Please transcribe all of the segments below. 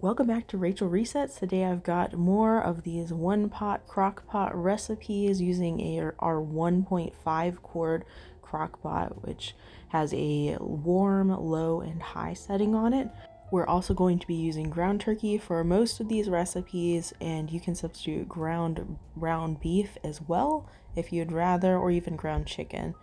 Welcome back to Rachel Resets. Today I've got more of these one-pot crock pot recipes using our 1.5 quart crock pot, which has a warm, low, and high setting on it. We're also going to be using ground turkey for most of these recipes, and you can substitute ground beef as well if you'd rather, or even ground chicken.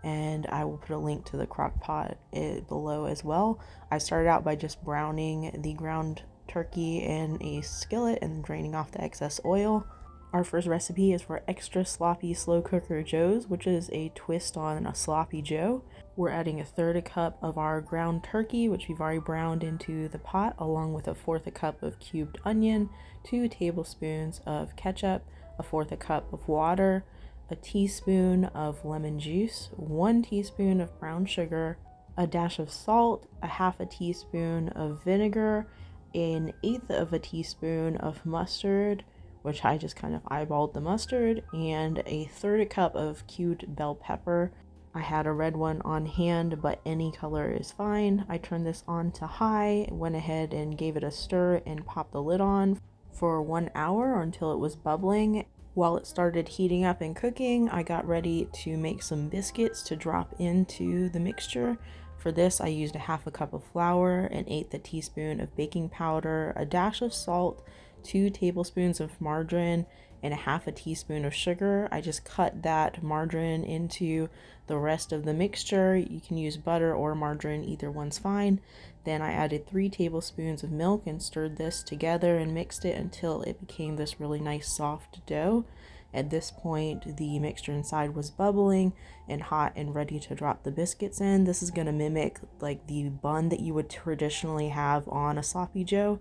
And I will put a link to the crock pot below as well. I started out by just browning the ground turkey in a skillet and draining off the excess oil. Our first recipe is for extra sloppy slow cooker joes, which is a twist on a sloppy joe. We're adding 1/3 cup of our ground turkey, which we've already browned, into the pot, along with 1/4 cup of cubed onion, 2 tablespoons of ketchup, 1/4 cup of water, a teaspoon of lemon juice, 1 teaspoon of brown sugar, a dash of salt, a 1/2 teaspoon of vinegar, 1/8 of a teaspoon of mustard, which I just kind of eyeballed the mustard, and 1/3 cup of cubed bell pepper. I had a red one on hand, but any color is fine. I turned this on to high, went ahead and gave it a stir and popped the lid on for 1 hour until it was bubbling. While it started heating up and cooking, I got ready to make some biscuits to drop into the mixture. For this, I used 1/2 cup of flour, 1/8 teaspoon of baking powder, a dash of salt, 2 tablespoons of margarine, and 1/2 teaspoon of sugar. I just cut that margarine into the rest of the mixture. You can use butter or margarine, either one's fine. Then I added 3 tablespoons of milk and stirred this together and mixed it until it became this really nice soft dough. At this point, the mixture inside was bubbling and hot and ready to drop the biscuits in. This is going to mimic like the bun that you would traditionally have on a sloppy joe.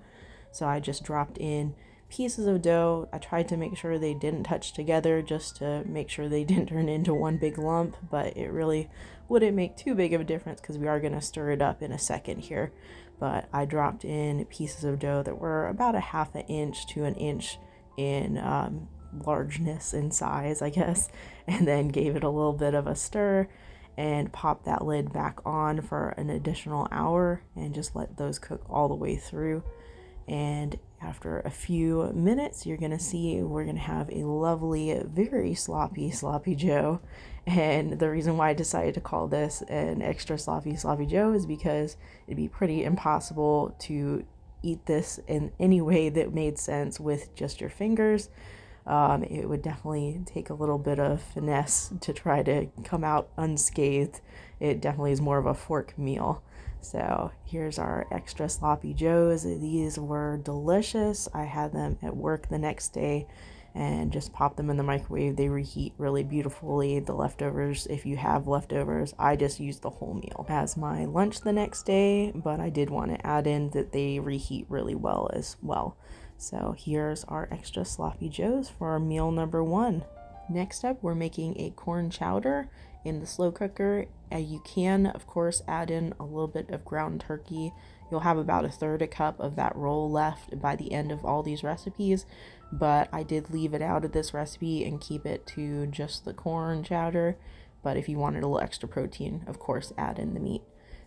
So I just dropped in pieces of dough. I tried to make sure they didn't touch together just to make sure they didn't turn into one big lump, but it really wouldn't make too big of a difference because we are going to stir it up in a second here. But I dropped in pieces of dough that were about 1/2 inch to 1 inch in largeness and size, I guess, and then gave it a little bit of a stir and popped that lid back on for an additional hour and just let those cook all the way through. And after a few minutes, you're gonna see we're gonna have a lovely, very sloppy joe. And the reason why I decided to call this an extra sloppy joe is because it'd be pretty impossible to eat this in any way that made sense with just your fingers. It would definitely take a little bit of finesse to try to come out unscathed. It definitely is more of a fork meal. So here's our extra sloppy joes. These were delicious. I had them at work the next day and just popped them in the microwave. They reheat really beautifully. The leftovers, if you have leftovers, I just used the whole meal as my lunch the next day, but I did want to add in that they reheat really well as well. So here's our extra sloppy joes for our meal number 1. Next up, we're making a corn chowder in the slow cooker. You can, of course, add in a little bit of ground turkey. You'll have about 1/3 cup of that roll left by the end of all these recipes, but I did leave it out of this recipe and keep it to just the corn chowder. But if you wanted a little extra protein, of course, add in the meat.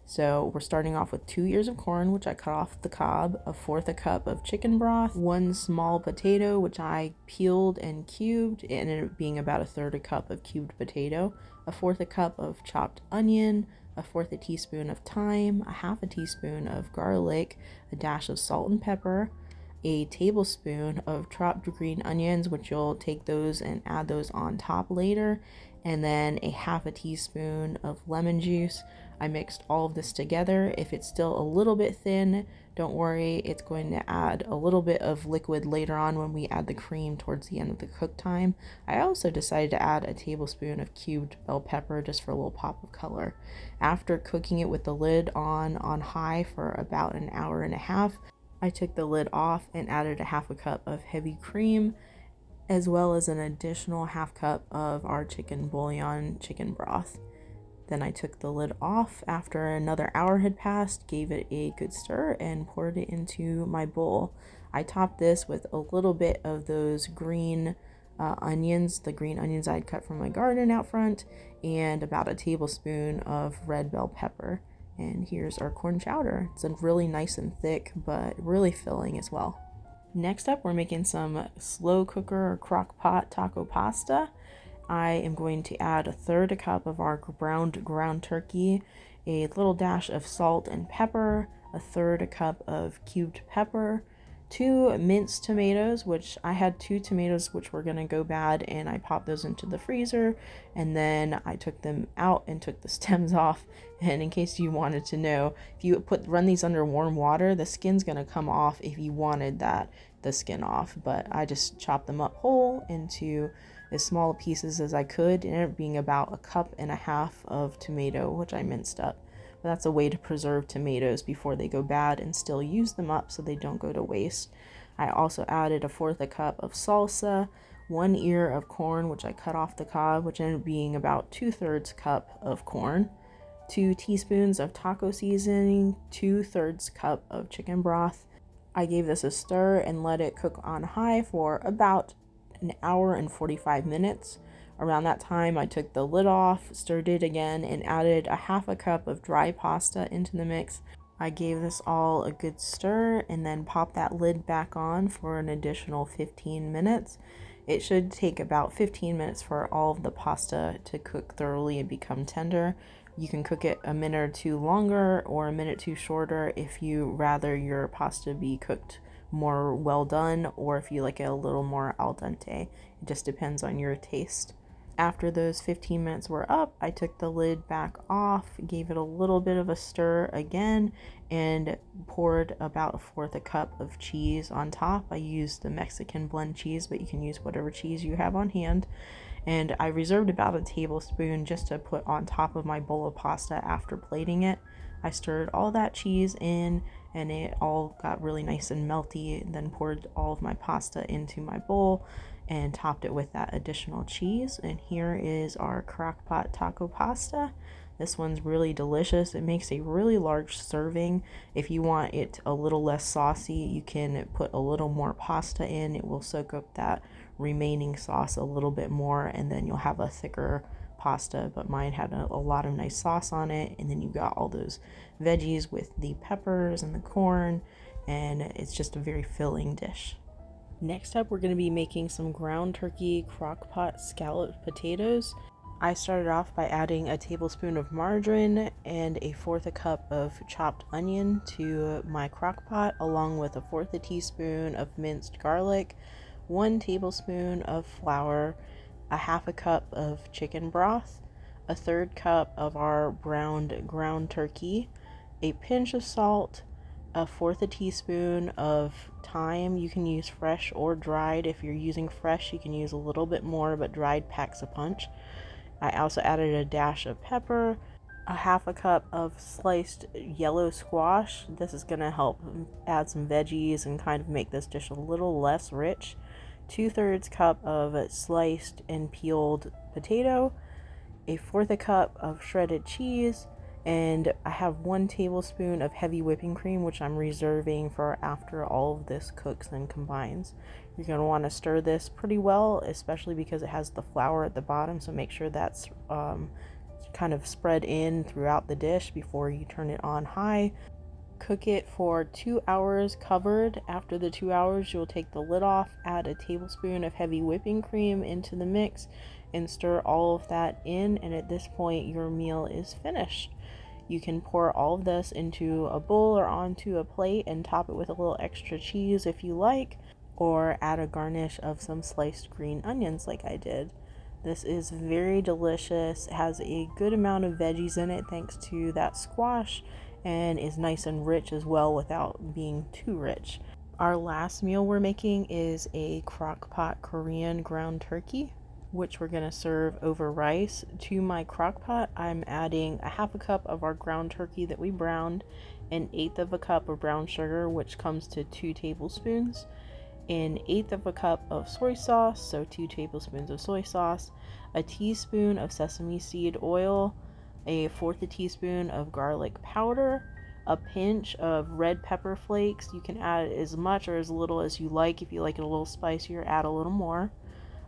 So we're starting off with 2 ears of corn, which I cut off the cob, 1/4 cup of chicken broth, 1 small potato, which I peeled and cubed. It ended up being about 1/3 cup of cubed potato, 1/4 cup of chopped onion, 1/4 teaspoon of thyme, 1/2 teaspoon of garlic, a dash of salt and pepper, a tablespoon of chopped green onions, which you'll take those and add those on top later, and then 1/2 teaspoon of lemon juice. I mixed all of this together. If it's still a little bit thin, don't worry, it's going to add a little bit of liquid later on when we add the cream towards the end of the cook time. I also decided to add a tablespoon of cubed bell pepper just for a little pop of color. After cooking it with the lid on high for about 1.5 hours, I took the lid off and added 1/2 cup of heavy cream, as well as an additional 1/2 cup of our chicken bouillon chicken broth. Then I took the lid off after another hour had passed, gave it a good stir, and poured it into my bowl. I topped this with a little bit of those green onions, the green onions I'd cut from my garden out front, and about a tablespoon of red bell pepper. And here's our corn chowder. It's really nice and thick, but really filling as well. Next up, we're making some slow cooker or crock pot taco pasta. I am going to add 1/3 cup of our ground turkey, a little dash of salt and pepper, 1/3 cup of cubed pepper, 2 minced tomatoes, which I had 2 tomatoes which were going to go bad, and I popped those into the freezer, and then I took them out and took the stems off. And in case you wanted to know, if you run these under warm water, the skin's going to come off if you wanted the skin off. But I just chopped them up whole into as small pieces as I could, and it being about 1.5 cups of tomato, which I minced up. But that's a way to preserve tomatoes before they go bad and still use them up so they don't go to waste. I also added 1/4 cup of salsa, 1 ear of corn, which I cut off the cob, which ended up being about 2/3 cup of corn, 2 teaspoons of taco seasoning, 2/3 cup of chicken broth. I gave this a stir and let it cook on high for about an hour and 45 minutes. Around that time, I took the lid off, stirred it again, and added 1/2 cup of dry pasta into the mix. I gave this all a good stir and then popped that lid back on for an additional 15 minutes. It should take about 15 minutes for all of the pasta to cook thoroughly and become tender. You can cook it a minute or two longer or a minute too shorter if you rather your pasta be cooked more well done, or if you like it a little more al dente. It just depends on your taste. After those 15 minutes were up, I took the lid back off, gave it a little bit of a stir again, and poured about 1/4 cup of cheese on top. I used the Mexican blend cheese, but you can use whatever cheese you have on hand. And I reserved about 1 tablespoon just to put on top of my bowl of pasta after plating it. I stirred all that cheese in, and it all got really nice and melty, then poured all of my pasta into my bowl and topped it with that additional cheese. And here is our crock pot taco pasta. This one's really delicious. It makes a really large serving. If you want it a little less saucy, you can put a little more pasta in. It will soak up that remaining sauce a little bit more, and then you'll have a thicker pasta. But mine had a lot of nice sauce on it, and then you got all those veggies with the peppers and the corn, and it's just a very filling dish. Next up, we're going to be making some ground turkey crock pot scalloped potatoes. I started off by adding 1 tablespoon of margarine and 1/4 cup of chopped onion to my crock pot, along with 1/4 teaspoon of minced garlic, 1 tablespoon of flour, 1/2 cup of chicken broth, 1/3 cup of our browned ground turkey, a pinch of salt, 1/4 teaspoon of thyme. You can use fresh or dried. If you're using fresh, you can use a little bit more, but dried packs a punch. I also added a dash of pepper, 1/2 cup of sliced yellow squash. This is going to help add some veggies and kind of make this dish a little less rich. 2/3 cup of sliced and peeled potato, 1/4 cup of shredded cheese, and I have 1 tablespoon of heavy whipping cream, which I'm reserving for after all of this cooks and combines. You're going to want to stir this pretty well, especially because it has the flour at the bottom, so make sure that's kind of spread in throughout the dish before you turn it on high. Cook it for 2 hours covered. After the 2 hours, you'll take the lid off, add 1 tablespoon of heavy whipping cream into the mix, and stir all of that in, and at this point your meal is finished. You can pour all of this into a bowl or onto a plate and top it with a little extra cheese if you like, or add a garnish of some sliced green onions like I did. This is very delicious. It has a good amount of veggies in it thanks to that squash, and is nice and rich as well without being too rich. Our last meal we're making is a crock pot Korean ground turkey, which we're going to serve over rice. To my crock pot, I'm adding 1/2 cup of our ground turkey that we browned, 1/8 cup of brown sugar, which comes to 2 tablespoons, 1/8 cup of soy sauce, so 2 tablespoons of soy sauce, a teaspoon of sesame seed oil, 1/4 teaspoon of garlic powder, a pinch of red pepper flakes. You can add as much or as little as you like. If you like it a little spicier, add a little more.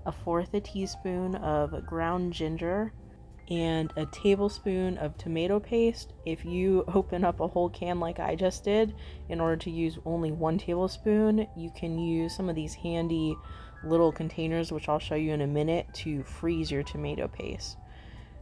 1/4 teaspoon of ground ginger, and a tablespoon of tomato paste. If you open up a whole can like I just did, in order to use only 1 tablespoon, you can use some of these handy little containers, which I'll show you in a minute, to freeze your tomato paste.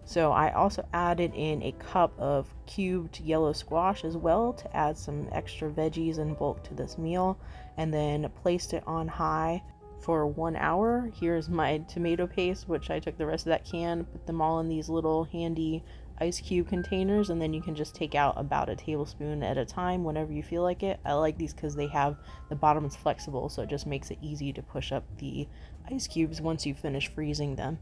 So I also added in a cup of cubed yellow squash as well to add some extra veggies and bulk to this meal, and then placed it on high for 1 hour. Here's my tomato paste, which I took the rest of that can, put them all in these little handy ice cube containers, and then you can just take out about a tablespoon at a time whenever you feel like it. I like these because they have the bottom is flexible, so it just makes it easy to push up the ice cubes once you finish freezing them.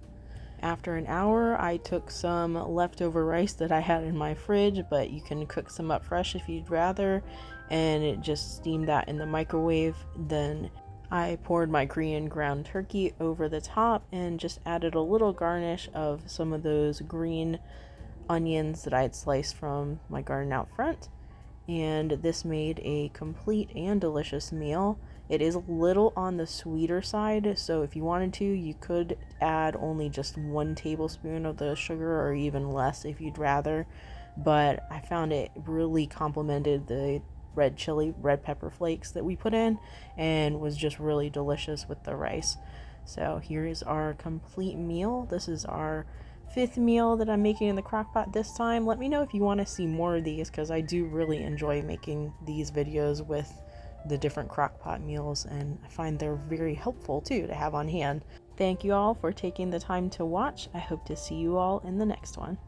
After an hour, I took some leftover rice that I had in my fridge, but you can cook some up fresh if you'd rather, and it just steamed that in the microwave. Then I poured my Korean ground turkey over the top and just added a little garnish of some of those green onions that I had sliced from my garden out front. And this made a complete and delicious meal. It is a little on the sweeter side, so if you wanted to, you could add only just 1 tablespoon of the sugar, or even less if you'd rather. But I found it really complemented the red pepper flakes that we put in, and was just really delicious with the rice. So here is our complete meal. This is our 5th meal that I'm making in the crock pot this time. Let me know if you want to see more of these, because I do really enjoy making these videos with the different crock pot meals, and I find they're very helpful too to have on hand. Thank you all for taking the time to watch. I hope to see you all in the next one.